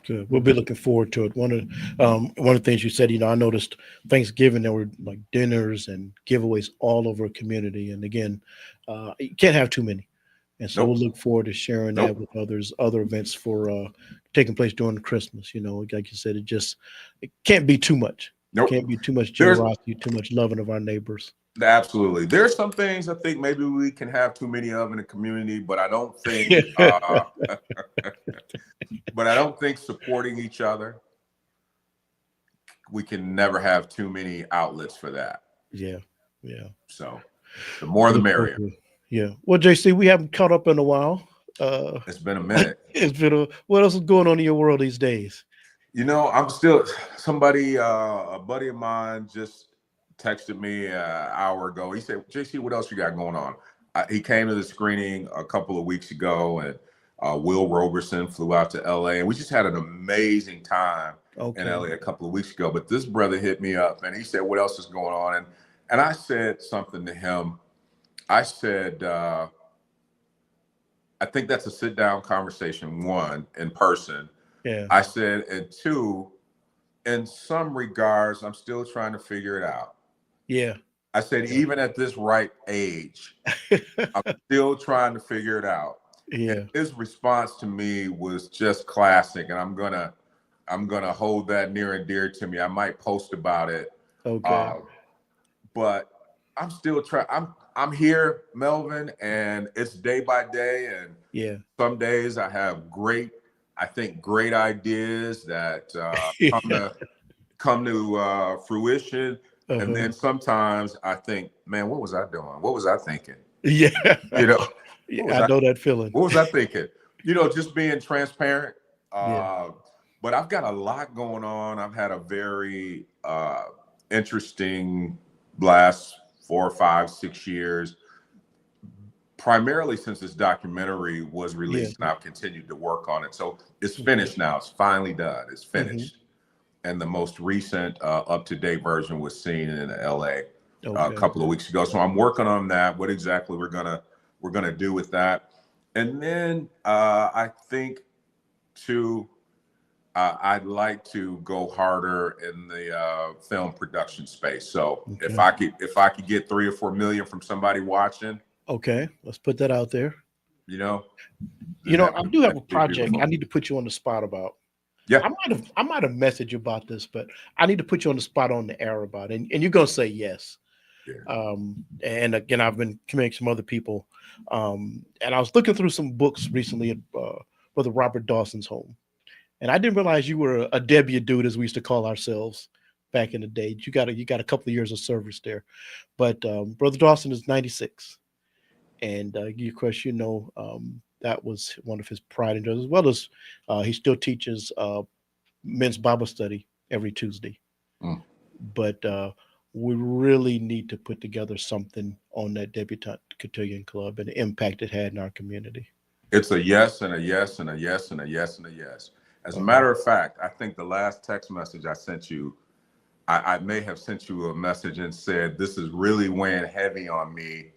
Good. We'll be looking forward to it. One of the things you said, I noticed Thanksgiving, there were like dinners and giveaways all over a community. And again, you can't have too many. And so we'll look forward to sharing that with others, other events for taking place during Christmas. Like you said, it can't be too much. It can't be too much generosity, too much loving of our neighbors. Absolutely. There's some things I think maybe we can have too many of in the community, but I don't think supporting each other, we can never have too many outlets for that. Yeah. So the more the merrier. Yeah. Well, JC, we haven't caught up in a while. It's been a minute. What else is going on in your world these days? I'm still a buddy of mine just texted me an hour ago. He said, "JC, what else you got going on?" He came to the screening a couple of weeks ago, and Will Roberson flew out to LA, and we just had an amazing time in LA a couple of weeks ago. But this brother hit me up, and he said, "What else is going on?" And I said something to him. I said, I think that's a sit-down conversation, one, in person. Yeah. I said, and two, in some regards, I'm still trying to figure it out. Yeah. I said, even at this ripe age, I'm still trying to figure it out. Yeah. And his response to me was just classic, and I'm gonna hold that near and dear to me. I might post about it. Okay. But I'm still trying. I'm here, Melvin, and it's day by day. And some days I have great ideas that come to fruition. And then sometimes I think, man, what was I doing? What was I thinking? Yeah. I know that feeling. What was I thinking? Just being transparent. But I've got a lot going on. I've had a very interesting last 4, 5, 6 years, primarily since this documentary was released, and I've continued to work on it. So it's finished now. It's finally done. It's finished. And the most recent up-to-date version was seen in LA a couple of weeks ago. So I'm working on that, what exactly we're gonna do with that. And then I think too, I'd like to go harder in the film production space. So if I could get 3 or 4 million from somebody watching. Okay, let's put that out there. You know, I do have a project I need to put you on the spot about. Yeah, I might have messaged you about this, but I need to put you on the spot on the air about it, and you're gonna say yes. Yeah. And again, I've been communicating some other people, and I was looking through some books recently at Brother Robert Dawson's home, and I didn't realize you were a W dude, as we used to call ourselves back in the day. You got a couple of years of service there, but Brother Dawson is 96, and of course, that was one of his pride and joys, as well as he still teaches men's Bible study every Tuesday. But we really need to put together something on that Debutante Cotillion Club and the impact it had in our community. It's a yes and a yes and a yes and a yes and a yes. As a matter of fact, I think the last text message I sent you, I may have sent you a message and said, this is really weighing heavy on me,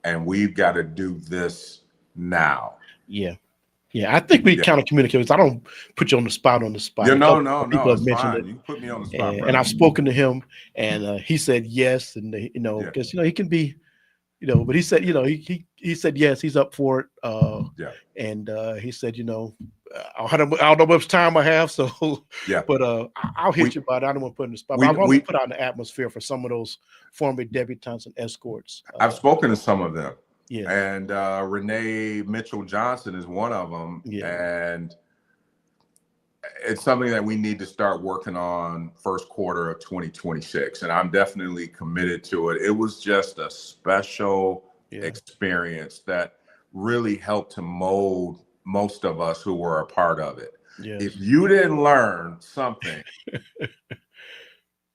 and we've got to do this now. Yeah. I think we kind of communicate. I don't put you on the spot. Yeah, no. People have mentioned it. You put me on the spot, and I've spoken to him, and he said yes, and because he can be, but he said he said yes, he's up for it. And he said I don't know how much time I have, so but I'll hit you about it. I don't want to put in the spot. I want to put out an atmosphere for some of those former debutantes and escorts. I've spoken to some of them. Yeah, and Renee Mitchell Johnson is one of them, and it's something that we need to start working on first quarter of 2026, and I'm definitely committed to it. It was just a special experience that really helped to mold most of us who were a part of it. If you didn't learn something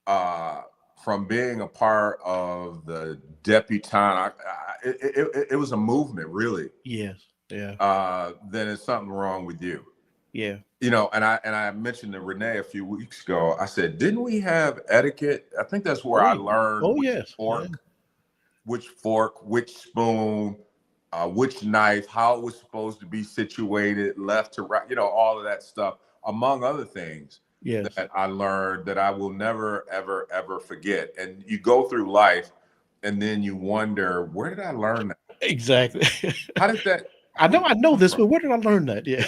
from being a part of the debutante, it was a movement, really. Yes. Yeah. Then it's something wrong with you. Yeah. And I mentioned to Renee a few weeks ago, I said, didn't we have etiquette? I think that's where I learned which fork, which spoon, which knife, how it was supposed to be situated, left to right, all of that stuff, among other things. That I learned that I will never, ever, ever forget. And you go through life and then you wonder, where did I learn that? Exactly. How did that? I know this, but where did I learn that? Yeah.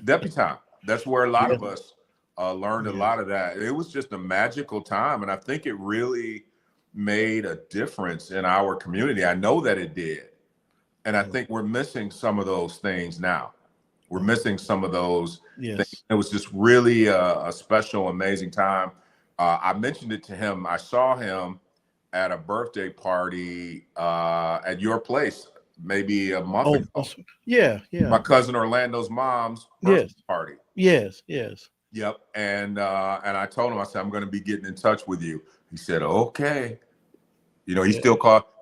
Debutante. That's where a lot of us learned a lot of that. It was just a magical time. And I think it really made a difference in our community. I know that it did. And I think we're missing some of those things now. We're missing some of those things. It was just really a special, amazing time. I mentioned it to him. I saw him at a birthday party at your place maybe a month ago. Yeah. My cousin Orlando's mom's birthday party. Yes. Yep. And I told him, I said, I'm going to be getting in touch with you. He said, okay. He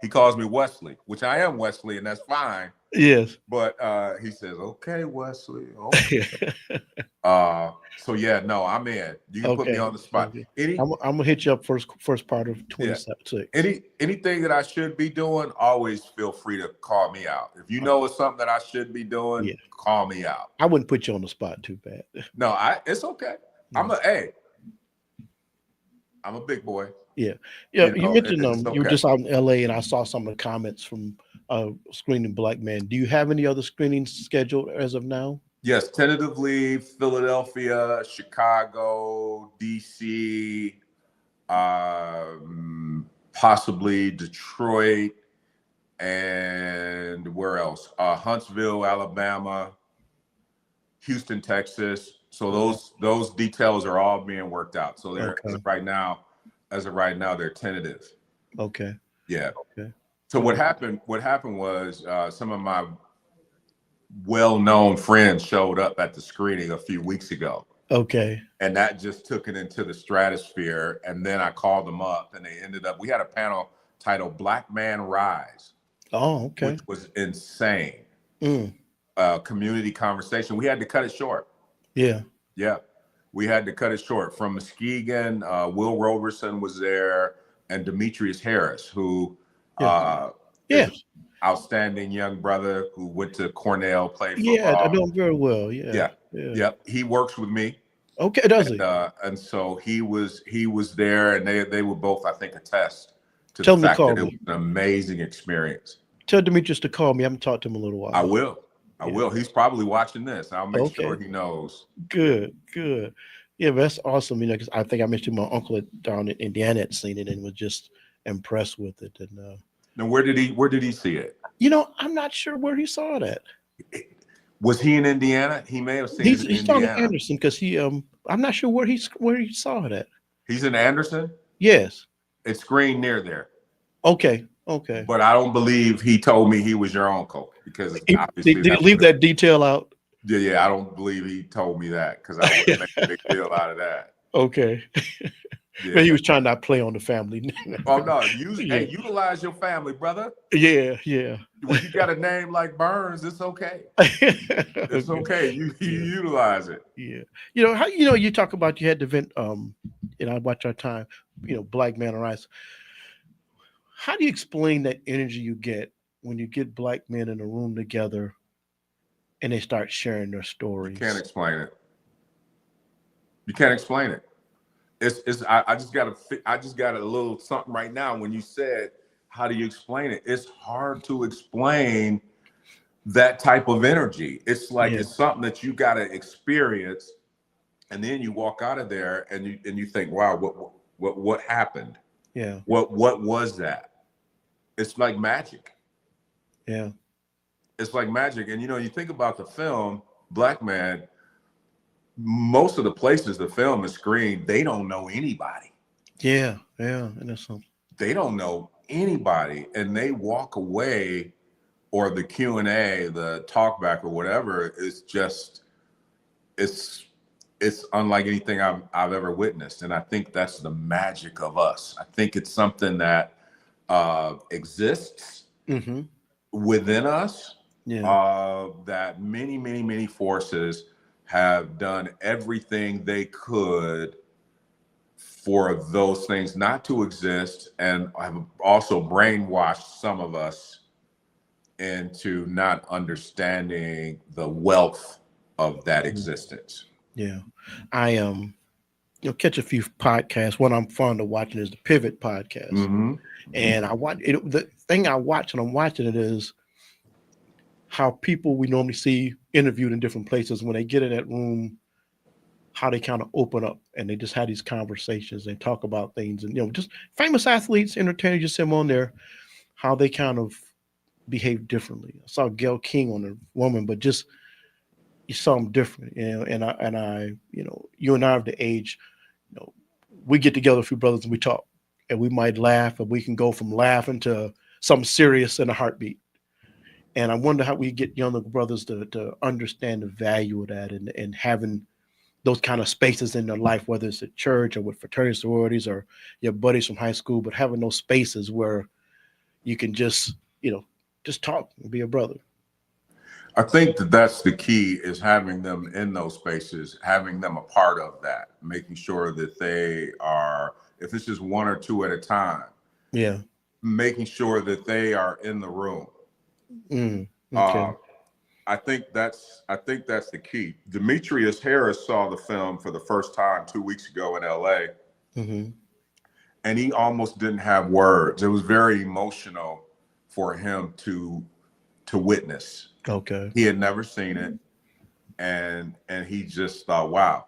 calls me Wesley, which I am Wesley, and that's fine. Yes. But he says, okay, Wesley. Okay. I'm in. You can put me on the spot. I'm gonna hit you up first part of 2026. Anything that I should be doing, always feel free to call me out. If you know it's something that I should be doing, call me out. I wouldn't put you on the spot too bad. No, it's okay. I'm a big boy. Yeah. You mentioned you were just out in LA, and I saw some of the comments from screening Black Men. Do you have any other screenings scheduled as of now? Yes, tentatively Philadelphia, Chicago, DC, possibly Detroit, and where else? Huntsville, Alabama, Houston, Texas. So those details are all being worked out. So they're as of right now, they're tentative. Okay. Yeah. Okay. So what happened was some of my well-known friends showed up at the screening a few weeks ago. Okay. And that just took it into the stratosphere. And then I called them up, and they ended up, we had a panel titled Black Man Rise. Oh, okay. Which was insane. Mm. Community conversation. We had to cut it short. Yeah. Yeah. We had to cut it short. From Muskegon, Will Roberson was there, and Demetrius Harris, who is an outstanding young brother who went to Cornell, played football. Yeah, I know him very well. Yeah. He works with me. Okay, does he? And so he was there, and they would both, I think, attest to Tell the him to fact call that it me. was an amazing experience. Tell Demetrius to call me. I haven't talked to him in a little while. I will. I will. He's probably watching this. I'll make sure he knows. Good. Yeah, that's awesome. You know, because I think I mentioned my uncle down in Indiana had seen it and was just impressed with it. And now, where did he see it? You know, I'm not sure where he saw that. Was he in Indiana? He may have seen it in He's talking Indiana. to Anderson because I'm not sure where he saw it at. He's in Anderson? Yes. It's screened near there. Okay. But I don't believe he told me he was your uncle, because obviously did he leave that detail out? Yeah, I don't believe he told me that, because I wouldn't make a big deal out of that. Okay. Yeah. But he was trying not to play on the family. Oh no, hey, utilize your family, brother. Yeah. When you got a name like Burns, it's okay. It's okay. You utilize it. Yeah. You talk about you had the event, I watch our time, Black Man Arise. How do you explain that energy you get when you get black men in a room together and they start sharing their stories? You can't explain it. You can't explain it. I just got a little something right now when you said, how do you explain it? It's hard to explain that type of energy. It's like it's something that you got to experience, and then you walk out of there and you think, wow, what happened? Yeah. What was that? It's like magic. Yeah. It's like magic. And you think about the film Black Man, most of the places the film is screened, they don't know anybody. Yeah. And that's something. They don't know anybody, and they walk away, or the Q&A, the talk back or whatever, is just it's unlike anything I've ever witnessed. And I think that's the magic of us. I think it's something that exists within us, that many forces have done everything they could for those things not to exist, and have also brainwashed some of us into not understanding the wealth of that existence. Yeah. I catch a few podcasts. One I'm fond of watching is the Pivot podcast. And I watch it. The thing I watch when I'm watching it is how people we normally see interviewed in different places, when they get in that room, how they kind of open up and they just have these conversations and talk about things, and just famous athletes, entertainers, just them on there, how they kind of behave differently. I saw Gail King on a woman, but just you saw them different, and I you and I are the age, we get together, a few brothers, and we talk, and we might laugh, and we can go from laughing to something serious in a heartbeat. And I wonder how we get younger brothers to understand the value of that, and having those kind of spaces in their life, whether it's at church or with fraternity sororities or your buddies from high school, but having those spaces where you can just talk and be a brother. I think that's the key, is having them in those spaces, having them a part of that, making sure that they are, if it's just one or two at a time, making sure that they are in the room. Okay. I think that's the key. Demetrius Harris saw the film for the first time 2 weeks ago in LA, and he almost didn't have words. It was very emotional for him to witness. Okay. He had never seen it, and he just thought, wow.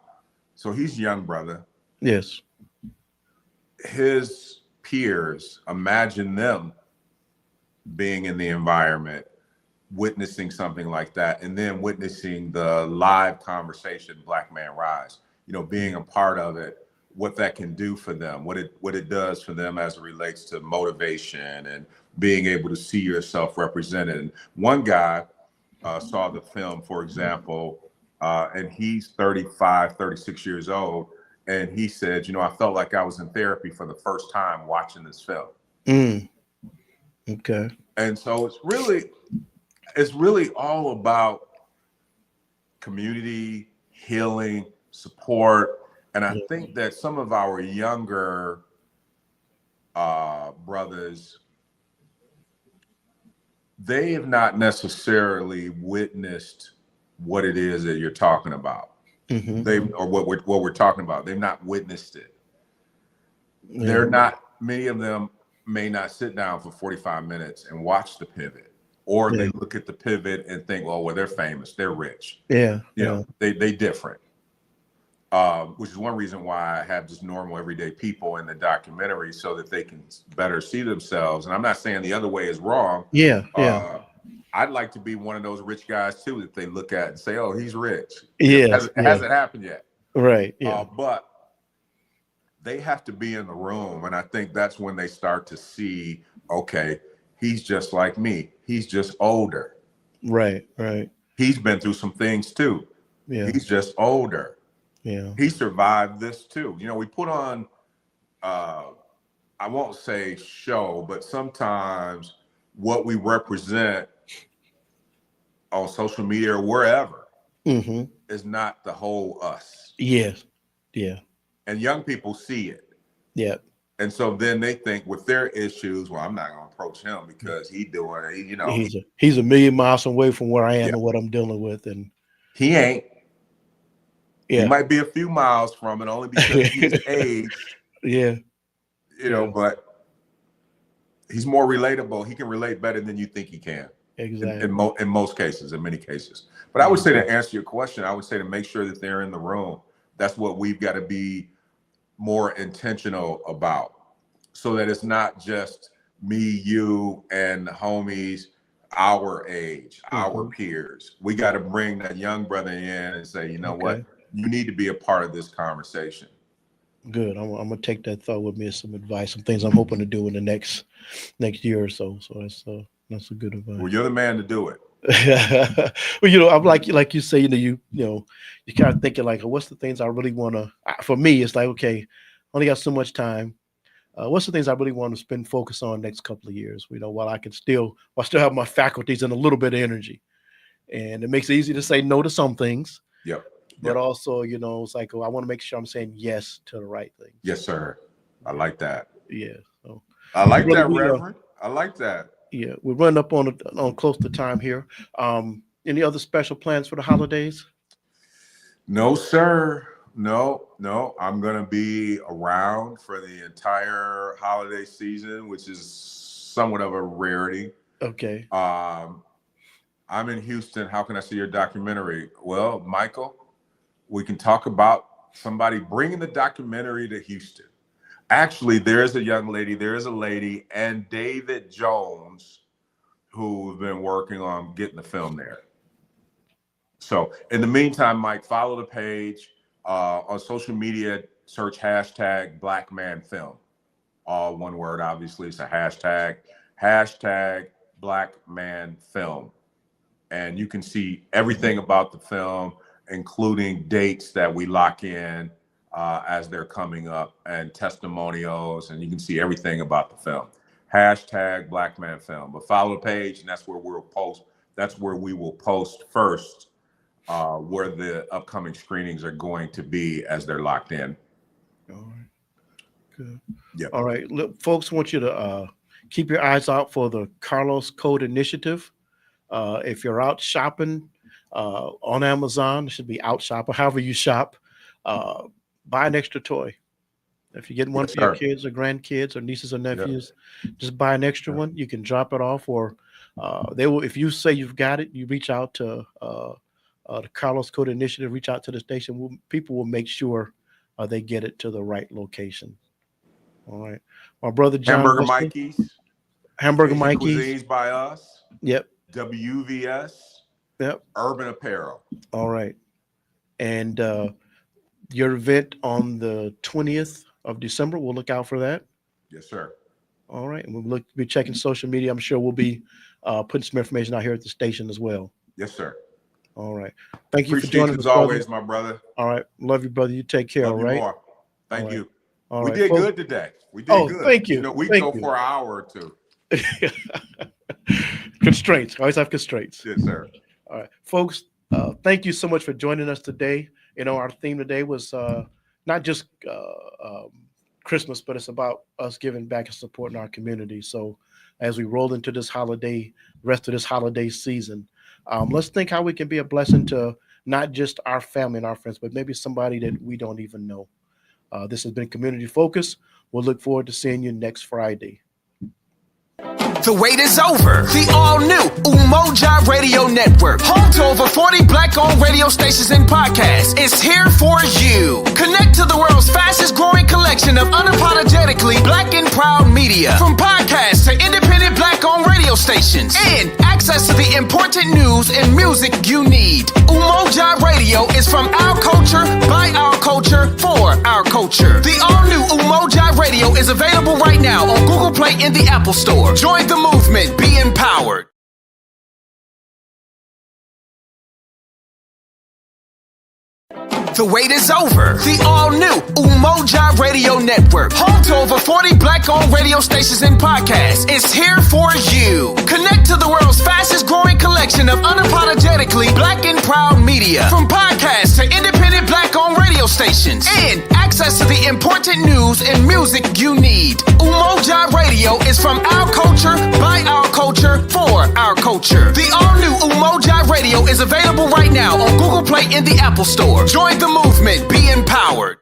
So he's a young brother. Yes. His peers, imagine them being in the environment, witnessing something like that, and then witnessing the live conversation, Black Man Rise, being a part of it, what that can do for them, what it does for them as it relates to motivation and being able to see yourself represented. And one guy saw the film, for example, and he's 35, 36 years old. And he said, I felt like I was in therapy for the first time watching this film. Okay. And so it's really all about community, healing, support. And I think that some of our younger brothers, they have not necessarily witnessed what it is that you're talking about. What we're talking about. They've not witnessed it. Many of them may not sit down for 45 minutes and watch the pivot, or they look at the pivot and think, well, they're famous, they're rich. They different. Which is one reason why I have just normal everyday people in the documentary, so that they can better see themselves. And I'm not saying the other way is wrong. I'd like to be one of those rich guys too, that they look at and say, oh, he's rich. It hasn't happened yet. Right. But they have to be in the room. And I think that's when they start to see, okay, he's just like me. He's just older. Right. He's been through some things too. He's just older. He survived this too. We put on, I won't say show, but sometimes what we represent on social media or wherever is not the whole us. And young people see it. And so then they think with their issues, well, I'm not going to approach him because he's doing it. He's a million miles away from where I am and what I'm dealing with. And he ain't. He might be a few miles from it only because he's aged. But he's more relatable. He can relate better than you think he can. Exactly. In most cases, in many cases. But I would say, to answer your question, I would say to make sure that they're in the room. That's what we've got to be more intentional about, so that it's not just me, you, and the homies our age, our peers. We got to bring that young brother in and say, what? You need to be a part of this conversation. Good. I'm gonna take that thought with me as some advice, some things I'm hoping to do in the next year or so. So that's a good advice. Well, you're the man to do it. Well, I'm like you say, you kind of thinking like, what's the things I really want to? For me, it's like, okay, only got so much time. What's the things I really want to spend focus on next couple of years? While I still have my faculties and a little bit of energy, and it makes it easy to say no to some things. But also, it's like, I want to make sure I'm saying yes to the right thing. Yes, sir. I like that. So I like that, Reverend. I like that. We're running up on close to time here. Any other special plans for the holidays? No, sir. No. I'm going to be around for the entire holiday season, which is somewhat of a rarity. Okay. I'm in Houston. How can I see your documentary? Well, Michael, we can talk about somebody bringing the documentary to Houston. Actually, there's a lady, and David Jones, who've been working on getting the film there. So in the meantime, Mike, follow the page on social media, search hashtag Black Man Film. All one word, obviously. It's a hashtag Black Man Film. And you can see everything about the film, including dates that we lock in as they're coming up, and testimonials, and you can see everything about the film. Hashtag Black Man Film. But follow the page, and that's where we'll post. That's where we will post first where the upcoming screenings are going to be as they're locked in. All right. Good. Yep. All right. Look, folks, want you to keep your eyes out for the Carlos Code Initiative. If you're out shopping on Amazon, it should be out shop or however you shop, buy an extra toy. If you're getting one for your kids or grandkids or nieces or nephews, just buy an extra one. You can drop it off, or they will. If you say you've got it, you reach out to the Carlos Code Initiative. Reach out to the station. People will make sure they get it to the right location. All right, my brother John. Hamburger Mikey's. Hamburger Mikey's. Cuisines by us. Yep. WVS. Yep. Urban Apparel. All right. And your event on the 20th of December, we'll look out for that. Yes, sir. All right. And we'll be checking social media. I'm sure we'll be putting some information out here at the station as well. Yes, sir. All right. Thank you Appreciate for joining you us, as always, my brother. All right. Love you, brother. You take care. Love all you right. more. Thank you. All we right, did folks. good today. We did good. Thank you. You know, we Thank go you. for an hour or two. Constraints. Always have constraints. Yes, sir. All right, folks. Thank you so much for joining us today. You know, our theme today was not just Christmas, but it's about us giving back and supporting our community. So as we roll into this holiday, rest of this holiday season, let's think how we can be a blessing to not just our family and our friends, but maybe somebody that we don't even know. This has been Community Focus. We'll look forward to seeing you next Friday. The wait is over. The all-new Umoja Radio Network, home to over 40 Black-owned radio stations and podcasts, is here for you. Connect to the world's fastest-growing collection of unapologetically Black and proud media, from podcasts to independent Black-owned radio stations, and access to the important news and music you need. Umoja Radio is from our culture, by our culture, for our culture. The all-new Umoja Radio is available right now on Google Play and the Apple Store. Join the movement. Be empowered. The wait is over. The all-new Umoja Radio Network, home to over 40 Black-owned radio stations and podcasts, is here for you. Connect to the world's fastest-growing collection of unapologetically Black and proud media, from podcasts to independent Black-owned radio stations, and access to the important news and music you need. Umoja Radio is from our culture, by our culture, for our culture. The all-new Umoja Radio is available right now on Google Play and the Apple Store. Join the movement. Be empowered.